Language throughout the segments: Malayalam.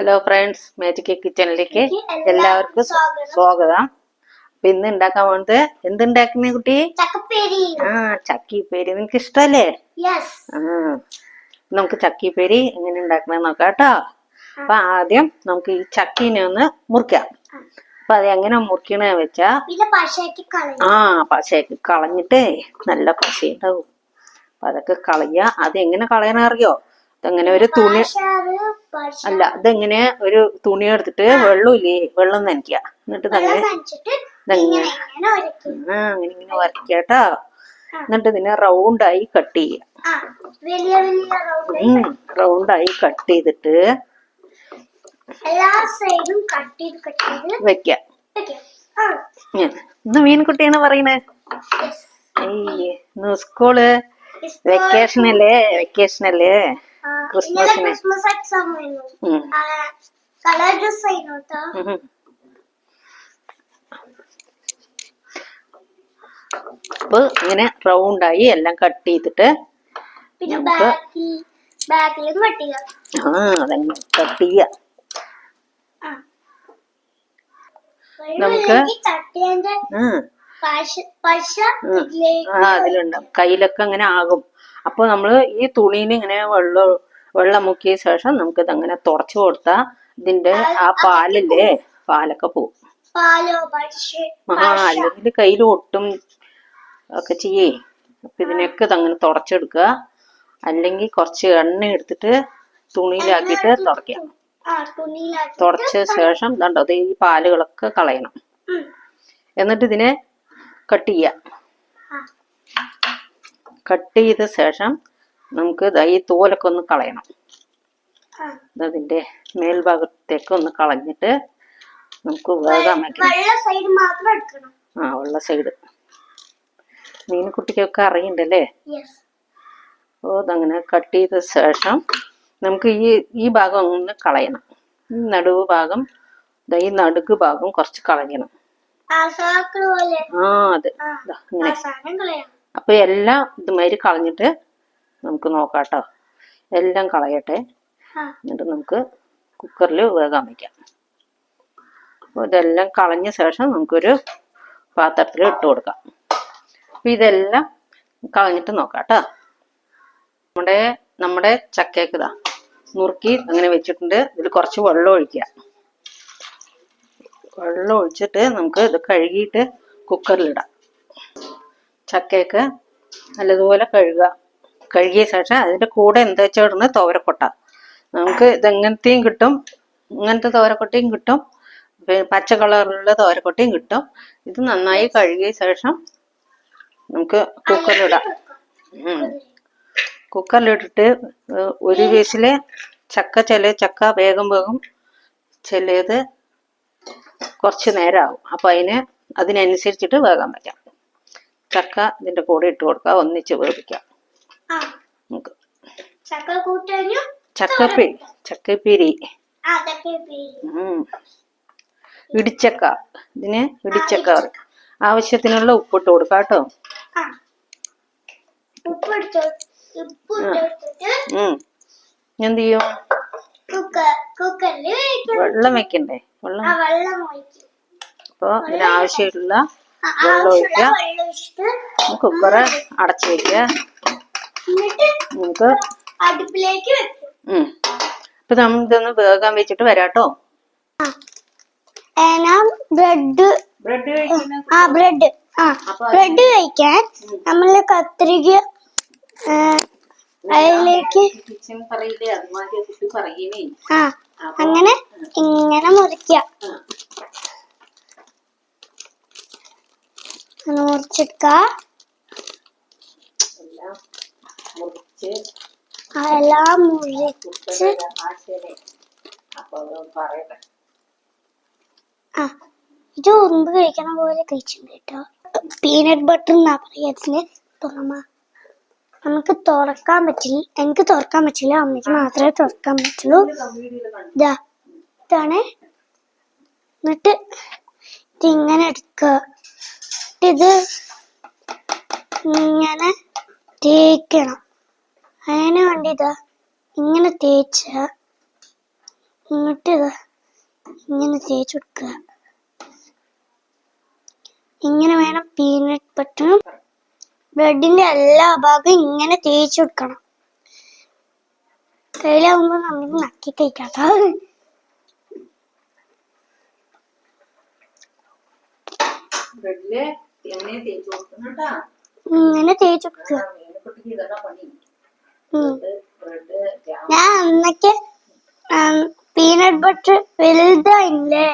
ഹലോ ഫ്രണ്ട്സ്, മാജിക് കിച്ചണിലേക്ക് എല്ലാവർക്കും സ്വാഗതം. അപ്പൊ ഇന്ന് ഉണ്ടാക്കാൻ പോകുന്നത് എന്തുണ്ടാക്കുന്ന കുട്ടി? ചക്കിപ്പേരി. നിനക്ക് ഇഷ്ടല്ലേ? നമുക്ക് ചക്കിപ്പേരി എങ്ങനെ ഉണ്ടാക്കണമെന്ന് നോക്കാം കേട്ടോ. അപ്പൊ ആദ്യം നമുക്ക് ഈ ചക്കീനെ ഒന്ന് മുറിക്കാം. അപ്പൊ അത് എങ്ങനെ മുറിക്കണ വെച്ചാ പശയൊക്കെ കളഞ്ഞിട്ട് നല്ല പശയുണ്ടാവും. അപ്പൊ അതൊക്കെ കളയുക. അത് എങ്ങനെ കളയണ അറിയോ? അതങ്ങനെ ഒരു തുണി അല്ല, ഇതെങ്ങനെ ഒരു തുണി എടുത്തിട്ട് വെള്ളം നനയ്ക്കുക. എന്നിട്ട് അങ്ങനെ ഇങ്ങനെ വരയ്ക്കട്ടോ. എന്നിട്ട് ഇതിനെ റൗണ്ടായി കട്ട് ചെയ്യുക. റൗണ്ടായി കട്ട് ചെയ്തിട്ട് വെക്ക. ഇന്ന് മീൻകുട്ടിയാണ് പറയണേ. ഇന്ന് സ്കൂള് വെക്കേഷനല്ലേ? ക്രിസ്മസിന് അപ്പൊ ഇങ്ങനെ റൗണ്ടായി എല്ലാം കട്ട് ചെയ്തിട്ട് നമുക്ക് അതങ്ങനെ കട്ട് ചെയ്യ. നമുക്ക് അതിലുണ്ടാവും, കയ്യിലൊക്കെ അങ്ങനെ ആകും. അപ്പൊ നമ്മള് ഈ തുണീന് ഇങ്ങനെ വെള്ളം മുക്കിയ ശേഷം നമുക്ക് ഇതങ്ങനെ തുടച്ചു കൊടുത്താ ഇതിന്റെ ആ പാലില്ലേ, പാലൊക്കെ പോവും. അല്ലെങ്കിൽ കയ്യിൽ ഒട്ടും ഒക്കെ ചെയ്യേ. അപ്പൊ ഇതിനൊക്കെ ഇതങ്ങനെ തുടച്ചെടുക്കുക. അല്ലെങ്കിൽ കുറച്ച് എണ്ണ എടുത്തിട്ട് തുണിയിലാക്കിയിട്ട് തുടയ്ക്കാം. തുടച്ച ശേഷം ഇതുണ്ടോ, ഈ പാലുകളൊക്കെ കളയണം. എന്നിട്ട് ഇതിനെ കട്ട് ചെയ്യാം. കട്ട് ചെയ്ത ശേഷം നമുക്ക് ഈ തോലൊക്കെ ഒന്ന് കളയണം. അതിന്റെ മേൽഭാഗത്തേക്ക് ഒന്ന് കളഞ്ഞിട്ട് നമുക്ക് വേഗം വെക്കണം. ഉള്ള സൈഡ് മീൻകുട്ടിക്കൊക്കെ അറിയണ്ടല്ലേ? അപ്പോൾ അതങ്ങനെ കട്ട് ചെയ്ത ശേഷം നമുക്ക് ഈ ഭാഗം ഒന്ന് കളയണം. ഈ നടുവ് ഭാഗം, ഈ നടുക്ക് ഭാഗം കുറച്ച് കളയണം. അതെ, ഇങ്ങനെ. അപ്പൊ എല്ലാം ഇതുമാതിരി കളഞ്ഞിട്ട് നമുക്ക് നോക്കാട്ടോ. എല്ലാം കളയട്ടെ. എന്നിട്ട് നമുക്ക് കുക്കറിൽ വേഗം വയ്ക്കാം. അപ്പോൾ ഇതെല്ലാം കളഞ്ഞ ശേഷം നമുക്കൊരു പാത്രത്തിൽ ഇട്ട് കൊടുക്കാം. അപ്പൊ ഇതെല്ലാം കളഞ്ഞിട്ട് നോക്കാട്ടോ. നമ്മുടെ ചക്കയ്ക്ക് ഇതാ നുറുക്കി അങ്ങനെ വെച്ചിട്ടുണ്ട്. ഇതിൽ കുറച്ച് വെള്ളം ഒഴിക്കുക. വെള്ളം ഒഴിച്ചിട്ട് നമുക്ക് ഇത് കഴുകിയിട്ട് കുക്കറിലിടാം. ചക്കയൊക്കെ നല്ലതുപോലെ കഴുകിയ ശേഷം അതിൻ്റെ കൂടെ എന്താ വെച്ചാൽ ഇടുന്ന തോരക്കൊട്ട. നമുക്ക് ഇതെങ്ങനത്തെയും കിട്ടും, ഇങ്ങനത്തെ തോരക്കൊട്ടയും കിട്ടും, പച്ച കളറിലുള്ള തോരക്കൊട്ടയും കിട്ടും. ഇത് നന്നായി കഴുകിയ ശേഷം നമുക്ക് കുക്കറിലിടാം. കുക്കറിലിട്ടിട്ട് ഒരു വീസില് ചക്ക വേഗം ചിലത് കുറച്ച് നേരമാവും. അപ്പൊ അതിനനുസരിച്ചിട്ട് വേഗം വയ്ക്കാം. ചക്ക ഇതിന്റെ കൂടെ ഇട്ട് കൊടുക്കുക, ഒന്നിച്ച് വേവിക്കാം. നമുക്ക് ചക്കപ്പേരി ഇടിച്ചക്ക, ഇതിന് ഇടിച്ചക്ക പറയും. ആവശ്യത്തിനുള്ള ഉപ്പിട്ട് കൊടുക്കാം കേട്ടോ. എന്ത് ചെയ്യും? വെള്ളം വെക്കണ്ടേ? അപ്പൊ ഇതിനാവശ്യമായിട്ടുള്ള വെള്ളം ഒഴിക്കുക. കുക്കറ് അടച്ചു വെക്കുക. നമുക്ക് ഇപ്പൊ നമ്മൾ ഇതൊന്ന് വേഗം വെച്ചിട്ട് വരാട്ടോ. ബ്രെഡ് കഴിക്കാൻ നമ്മള് കത്രിക അതിലേക്ക് അങ്ങനെ ഇങ്ങനെ മുറിക്കാം. മുറിച്ചെടുക്ക. എല്ലാം മുറിച്ച് ഇത് ഉറുമ്പ് കഴിക്കണ പോലെ കഴിച്ചിട്ടുണ്ട് കേട്ടോ. പീനട്ട് ബട്ടർ എന്നാ പറയാ. നമുക്ക് തുറക്കാൻ പറ്റില്ല. എനിക്ക് തുറക്കാൻ പറ്റില്ല, അമ്മയ്ക്ക് മാത്രമേ തുറക്കാൻ പറ്റുള്ളൂ. ഇതാണ്. എന്നിട്ട് ഇതിങ്ങനെ എടുക്കുക. ഇത് ഇങ്ങനെ തേക്കണം. അതിന് വേണ്ടി ഇങ്ങനെ തേച്ച എന്നിട്ട് ഇത് ഇങ്ങനെ തേച്ച് കൊടുക്കുക. ഇങ്ങനെ വേണം പീനട്ട് ബട്ടറും ബ്രെഡിന്റെ എല്ലാ ഭാഗവും ഇങ്ങനെ തേച്ച് കൊടുക്കണം. കയ്യിലാവുമ്പോ നമുക്ക് നക്കി കഴിക്കാട്ടോ. ഇങ്ങനെ തേച്ച് കൊടുക്കുക. ഞാൻ അന്നൊക്കെ പീനട്ട് ബട്ടർ വലുതായില്ലേ,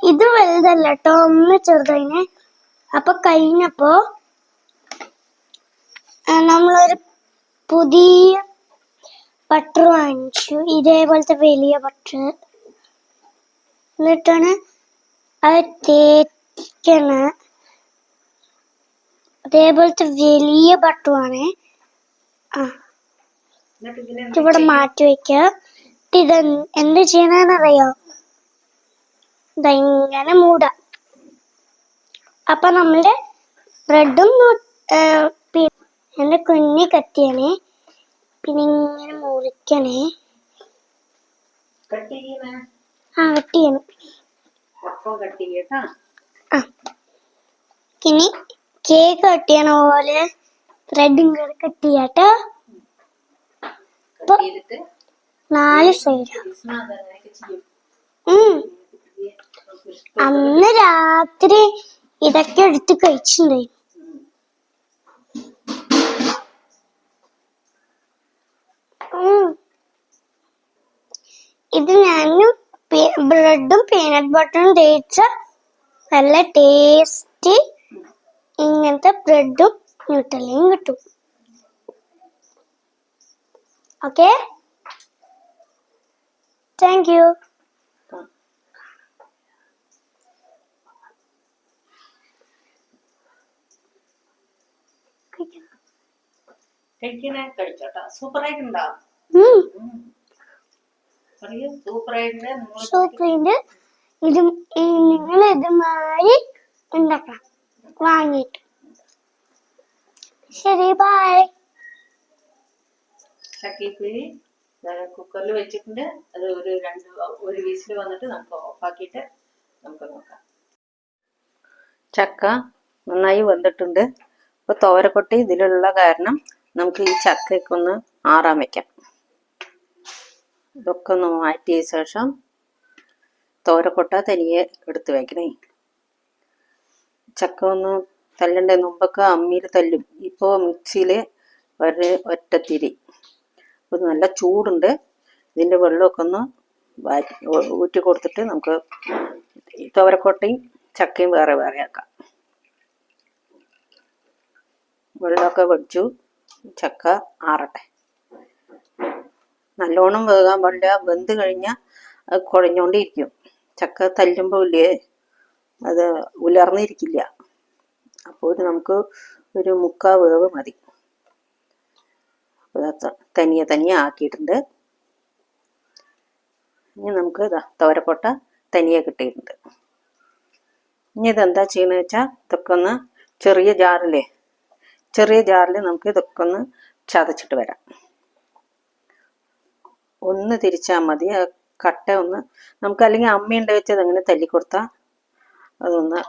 ഇത് വലുതല്ല കേട്ടോ, ഒന്ന് ചെറുതായിനെ. അപ്പൊ കഴിഞ്ഞപ്പോ നമ്മളൊരു പുതിയ ബട്ടർ വാങ്ങിച്ചു, ഇതേപോലത്തെ വലിയ ബട്ടർ. എന്നിട്ടാണ് അത് തേക്കണ. അതേപോലത്തെ വലിയ ബട്ടറുമാണ്. ഇവിടെ മാറ്റി വെക്ക. ഇത് എന്ത് ചെയ്യണമെന്നറിയോ? ഇതെങ്ങനെ മൂടാം. അപ്പൊ നമ്മളുടെ ബ്രെഡും എന്റെ കുഞ്ഞി കത്തിയാണേ. പിന്നെ ഇങ്ങനെ മുറിക്കണേ. കട്ട് ചെയ്യണം. ഇനി കേക്ക് കട്ട് ചെയ്യണ പോലെ ബ്രെഡും കൂടെ കട്ട് ചെയ്യാട്ടോ. 4 സൈഡ്. അന്ന് രാത്രി ഇതൊക്കെ എടുത്ത് കഴിച്ചിട്ടുണ്ടായി. ഇത് ഞാനും ബ്രെഡും പീനട്ട് ബട്ടറും തേച്ച നല്ല ടേസ്റ്റി ഇങ്ങനത്തെ ബ്രെഡും ന്യൂട്ടലയും കിട്ടും. Okay, thank you. സൂപ്പറായിട്ടുണ്ടോ? സൂപ്പറായിട്ട്. ഇത് നിങ്ങൾ ഇതുമായി ഉണ്ടാക്കണം വാങ്ങിയിട്ട്. ശരി, ബൈ. ചക്കക്കുഴി കുക്കറിൽ വെച്ചിട്ടുണ്ട്. അത് ഒരു വിസിൽ വന്നിട്ട് നമുക്ക് ഓഫാക്കിയിട്ട് നമുക്ക് നോക്കാം. ചക്ക നന്നായി വെന്തിട്ടുണ്ട്. അപ്പോൾ തോരക്കൊട്ടി ഇതിലുള്ള കാരണം നമുക്ക് ഈ ചക്കയൊക്കെ ഒന്ന് ആറാൻ വെക്കാം. ഇതൊക്കെ ഒന്ന് മാറ്റിയ ശേഷം തോരക്കൊട്ട തനിയെ എടുത്ത് വയ്ക്കണേ. ചക്ക ഒന്ന് തല്ലണ്ടേ, മുമ്പൊക്കെ അമ്മിയിൽ തല്ലും, ഇപ്പോൾ മിക്സിയിൽ ഒറ്റത്തിരി. അപ്പോൾ നല്ല ചൂടുണ്ട്. ഇതിൻ്റെ വെള്ളമൊക്കെ ഒന്ന് ഊറ്റി കൊടുത്തിട്ട് നമുക്ക് തോരക്കൊട്ടയും ചക്കയും വേറെ വേറെ ആക്കാം. വെള്ളമൊക്കെ വെച്ചു. ചക്ക ആറട്ടെ. നല്ലോണം വേകാൻ പാടില്ല. വെന്ത് കഴിഞ്ഞാൽ അത് കുഴഞ്ഞോണ്ടിരിക്കും. ചക്ക തല്ലുമ്പോൾ ഇല്ലേ, അത് ഉലർന്നിരിക്കില്ല. അപ്പോൾ നമുക്ക് ഒരു 3/4 വേവ് മതി. തനിയെ ആക്കിയിട്ടുണ്ട്. ഇനി നമുക്ക് തോരക്കൊട്ട തനിയെ കിട്ടിയിട്ടുണ്ട്. ഇനി ഇതെന്താ ചെയ്യണമെന്ന് വെച്ചാൽ ഇതൊക്കെ ഒന്ന് ചെറിയ ജാറിൽ നമുക്ക് ഇതൊക്കെ ഒന്ന് ചതച്ചിട്ട് വരാം. ഒന്ന് തിരിച്ചാൽ മതി. കട്ട ഒന്ന് നമുക്ക് അല്ലെങ്കിൽ അമ്മയുണ്ട് വെച്ചത് അങ്ങനെ തല്ലിക്കൊടുത്താൽ അതൊന്ന്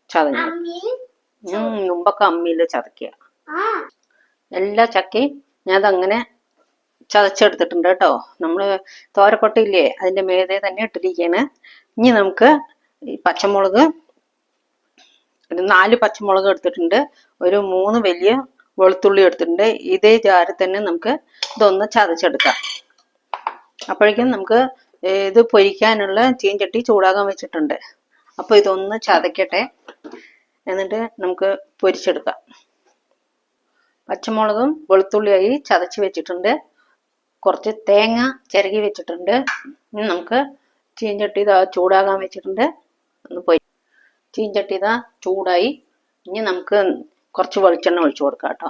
ചതഞ്ഞു. മുമ്പൊക്കെ അമ്മിയിൽ ചതക്കുക. എല്ലാ ചക്കയും ഞാൻ അതങ്ങനെ ചതച്ചെടുത്തിട്ടുണ്ട് കേട്ടോ. നമ്മൾ തോരക്കൊട്ടയില്ലേ, അതിൻ്റെ മേതെ തന്നെ ഇട്ടിരിക്കുകയാണ്. ഇനി നമുക്ക് ഈ പച്ചമുളക്, ഒരു 4 പച്ചമുളക് എടുത്തിട്ടുണ്ട്. ഒരു 3 വലിയ വെളുത്തുള്ളി എടുത്തിട്ടുണ്ട്. ഇതേ ജാറിൽ തന്നെ നമുക്ക് ഇതൊന്ന് ചതച്ചെടുക്കാം. അപ്പോഴേക്കും നമുക്ക് ഇത് പൊരിക്കാനുള്ള ചീഞ്ചട്ടി ചൂടാകാൻ വെച്ചിട്ടുണ്ട്. അപ്പോൾ ഇതൊന്ന് ചതക്കട്ടെ, എന്നിട്ട് നമുക്ക് പൊരിച്ചെടുക്കാം. പച്ചമുളകും വെളുത്തുള്ളിയായി ചതച്ച് വെച്ചിട്ടുണ്ട്. കുറച്ച് തേങ്ങ ചിരകി വെച്ചിട്ടുണ്ട്. ഇനി നമുക്ക് ചീഞ്ചട്ടി ചൂടാകാൻ വെച്ചിട്ടുണ്ട്. ചീഞ്ചട്ടി ചൂടായി. ഇനി നമുക്ക് കുറച്ച് വെളിച്ചെണ്ണ ഒഴിച്ചു കൊടുക്കാം കേട്ടോ.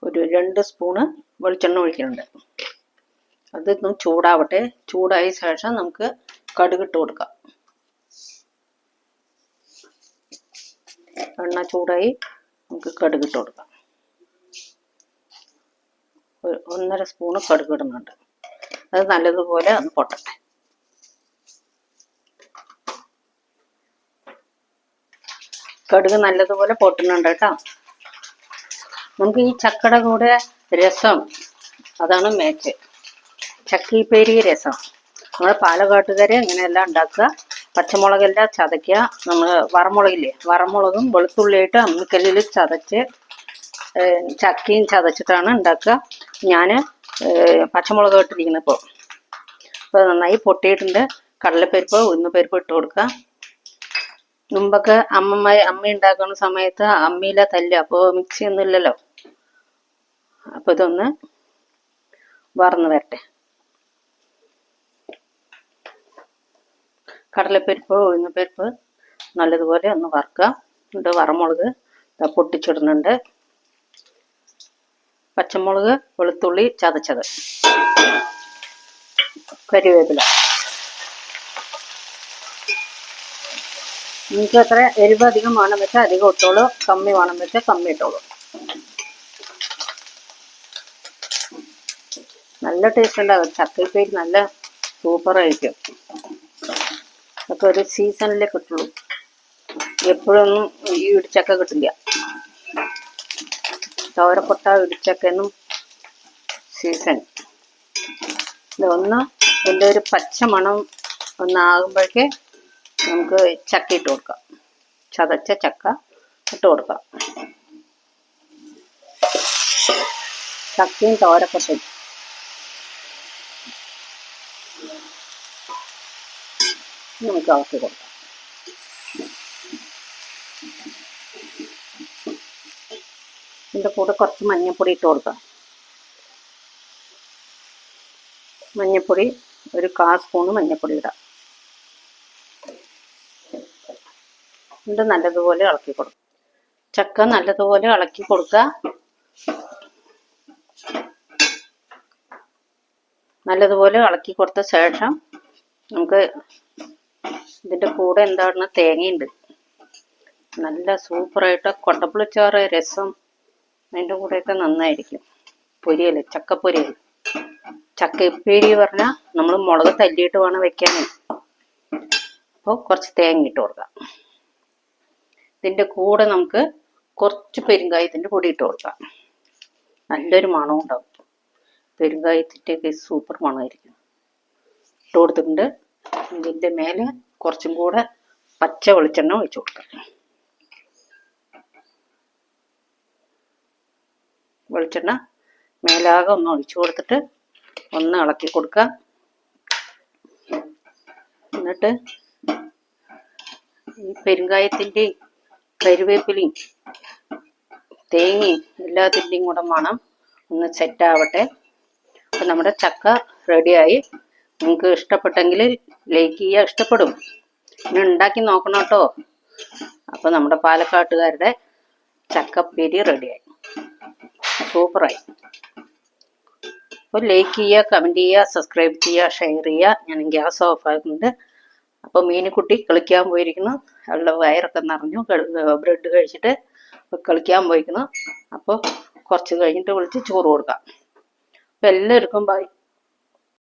ഒരു 2 സ്പൂണ് വെളിച്ചെണ്ണ ഒഴിക്കുന്നുണ്ട്. അതൊന്ന് ചൂടാവട്ടെ. ചൂടായ ശേഷം നമുക്ക് കടുകിട്ട് കൊടുക്കാം. എണ്ണ ചൂടായി, നമുക്ക് കടുകിട്ട് കൊടുക്കാം. 1.5 സ്പൂണ് കടുക് ഇടുന്നുണ്ട്. അത് നല്ലതുപോലെ ഒന്ന് പൊട്ടട്ടെ. കടുക് നല്ലതുപോലെ പൊട്ടുന്നുണ്ട് കേട്ടോ. നമുക്ക് ഈ ചക്കയുടെ കൂടെ രസം, അതാണ് മേച്ച്, ചക്കിപ്പേരി രസം. നമ്മൾ പാലക്കാട്ടുകാരെ ഇങ്ങനെയെല്ലാം ഉണ്ടാക്കുക. പച്ചമുളകെല്ലാം ചതയ്ക്കുക. നമ്മൾ വറമുളകില്ലേ, വറമുളകും വെളുത്തുള്ളിയായിട്ട് അമ്മിക്കല്ലിൽ ചതച്ച് ചക്കയും ചതച്ചിട്ടാണ് ഉണ്ടാക്കുക. ഞാൻ പച്ചമുളക് ഇട്ടിരിക്കുന്നത് ഇപ്പോൾ നന്നായി പൊട്ടിയിട്ടുണ്ട്. കടലപ്പരിപ്പ് ഉഴുന്നുപരിപ്പ് ഇട്ട് കൊടുക്കുക. മുമ്പൊക്കെ അമ്മ ഉണ്ടാക്കുന്ന സമയത്ത് അമ്മിയില തല്ല്, അപ്പോൾ മിക്സി ഒന്നും ഇല്ലല്ലോ. അപ്പോൾ ഇതൊന്ന് വറന്ന് വരട്ടെ. കടലപ്പരിപ്പ് ഉഴുന്നുപരിപ്പ് നല്ലതുപോലെ ഒന്ന് വറുക്കുക. എന്നിട്ട് വറമുളക് പൊട്ടിച്ചിടുന്നുണ്ട്. പച്ചമുളക് വെളുത്തുള്ളി ചതച്ചത്, കരിവേപ്പില. നിങ്ങൾക്ക് എത്ര എരിവ് അധികം വേണം വെച്ചാൽ അധികം ഇട്ടോളൂ, കമ്മി വേണം വെച്ചാൽ കമ്മി ഇട്ടോളൂ. നല്ല ടേസ്റ്റ് ഉണ്ടാകും. ചക്കപ്പേരി നല്ല സൂപ്പറായിരിക്കും. അതൊക്കെ ഒരു സീസണിലേ കിട്ടുള്ളൂ. എപ്പോഴൊന്നും ഈ ഇടിച്ചക്ക കിട്ടില്ല. തോരക്കൊട്ട ഇടിച്ചക്കൊന്നും സീസൺ. ഇതൊന്ന് ഇതിൻ്റെ ഒരു പച്ച മണം ഒന്നാകുമ്പോഴേക്ക് നമുക്ക് ചക്ക ഇട്ട് കൊടുക്കാം. ചതച്ച ചക്ക ഇട്ട് കൊടുക്കാം. ചക്കയും തോരക്കൊട്ടയും നമുക്ക് ഇളക്കി കൊടുക്കാം. ഇതിൻ്റെ കൂടെ കുറച്ച് മഞ്ഞൾപ്പൊടി ഇട്ട് കൊടുക്കാം. മഞ്ഞൾപ്പൊടി ഒരു 1/4 സ്പൂണ് മഞ്ഞൾപ്പൊടി ഇടാം. ഇത് നല്ലതുപോലെ ഇളക്കി കൊടുക്കുക. ചക്ക നല്ലതുപോലെ ഇളക്കി കൊടുക്കുക. നല്ലതുപോലെ ഇളക്കി കൊടുത്ത ശേഷം നമുക്ക് ഇതിൻ്റെ കൂടെ എന്താണ്, തേങ്ങയുണ്ട്. നല്ല സൂപ്പറായിട്ട് കൊട്ടപ്പുളിച്ചാറ് രസം അതിൻ്റെ കൂടെയൊക്കെ നന്നായിരിക്കും. പൊരിയല്, ചക്കപ്പൊരിയൽ. ചക്കപ്പേരി പറഞ്ഞാൽ നമ്മൾ മുളക് തല്ലിയിട്ട് വേണം വെക്കാൻ. അപ്പോൾ കുറച്ച് തേങ്ങ ഇട്ട് കൊടുക്കാം. ഇതിൻ്റെ കൂടെ നമുക്ക് കുറച്ച് പെരുങ്കായത്തിൻ്റെ പൊടി ഇട്ട് കൊടുക്കാം. നല്ലൊരു മണം ഉണ്ടാവും. പെരുങ്കായത്തിൻ്റെയൊക്കെ സൂപ്പർ മണമായിരിക്കും. ഇട്ട് കൊടുത്തിട്ടുണ്ട്. ഇതിൻ്റെ മേലെ കുറച്ചും കൂടെ പച്ച വെളിച്ചെണ്ണ ഒഴിച്ചു കൊടുക്കാം. വെളിച്ചെണ്ണ മേലാകെ ഒന്ന് ഒഴിച്ചു കൊടുത്തിട്ട് ഒന്ന് ഇളക്കി കൊടുക്കുക. എന്നിട്ട് ഈ പെരുങ്കായത്തിൻ്റെയും കരുവേപ്പിലയും തേങ്ങയും എല്ലാത്തിൻ്റെയും കൂടെ മണം ഒന്ന് സെറ്റാവട്ടെ. അപ്പം നമ്മുടെ ചക്ക റെഡിയായി. നിങ്ങൾക്ക് ഇഷ്ടപ്പെട്ടെങ്കിൽ ലൈക്ക് ചെയ്യുക. ഇഷ്ടപ്പെടും ഇനി ഉണ്ടാക്കി നോക്കണം കേട്ടോ. അപ്പോൾ നമ്മുടെ പാലക്കാട്ടുകാരുടെ ചക്കപ്പേരി റെഡിയായി, സൂപ്പറായി. അപ്പോൾ ലൈക്ക് ചെയ്യുക, കമൻറ്റ് ചെയ്യുക, സബ്സ്ക്രൈബ് ചെയ്യുക, ഷെയർ ചെയ്യുക. ഞാൻ ഗ്യാസ് ഓഫ് ആക്കുന്നുണ്ട്. അപ്പോൾ മീനുകുട്ടി കളിക്കാൻ പോയിരിക്കുന്നു. അവളുടെ വയറൊക്കെ നിറഞ്ഞു ബ്രെഡ് കഴിച്ചിട്ട് കളിക്കാൻ പോയിരിക്കുന്നു. അപ്പോൾ കുറച്ച് കഴിഞ്ഞിട്ട് വിളിച്ച് ചോറ് കൊടുക്കാം. അപ്പോൾ എല്ലാവർക്കും ബൈ.